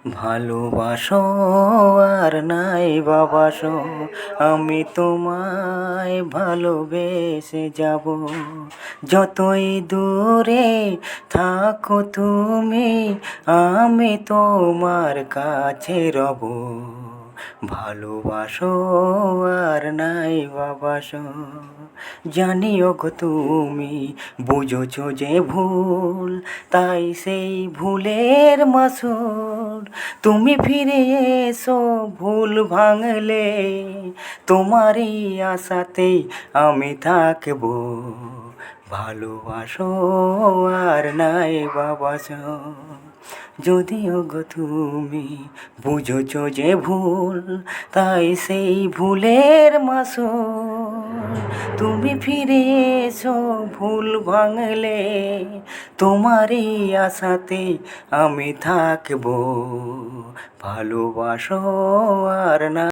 ভালোবাসো আর নাই বাবাসো, আমি তোমায় ভালোবেসে যাব। যতই দূরে থাকো তুমি, আমি তোমার কাছে রব। ভালোবাসো আর নাই বাবাসো, জানিও গো তুমি বুঝেছো যে ভুল, তাই সেই ভুলের মাসুল তুমি ফিরে এসো ভুল ভাঙলে, তোমারই আশাতেই আমি থাকবো। ভালোবাসো আর নাই বাবাসো, যদিও গো তুমি বুঝেছো যে ভুল, তাই সেই ভুলের মাসুল তুমি ফিরে এসো ভুল ভাঙলে, তোমারই আশাতে আমি থাকবো। ভালোবাসো আর না।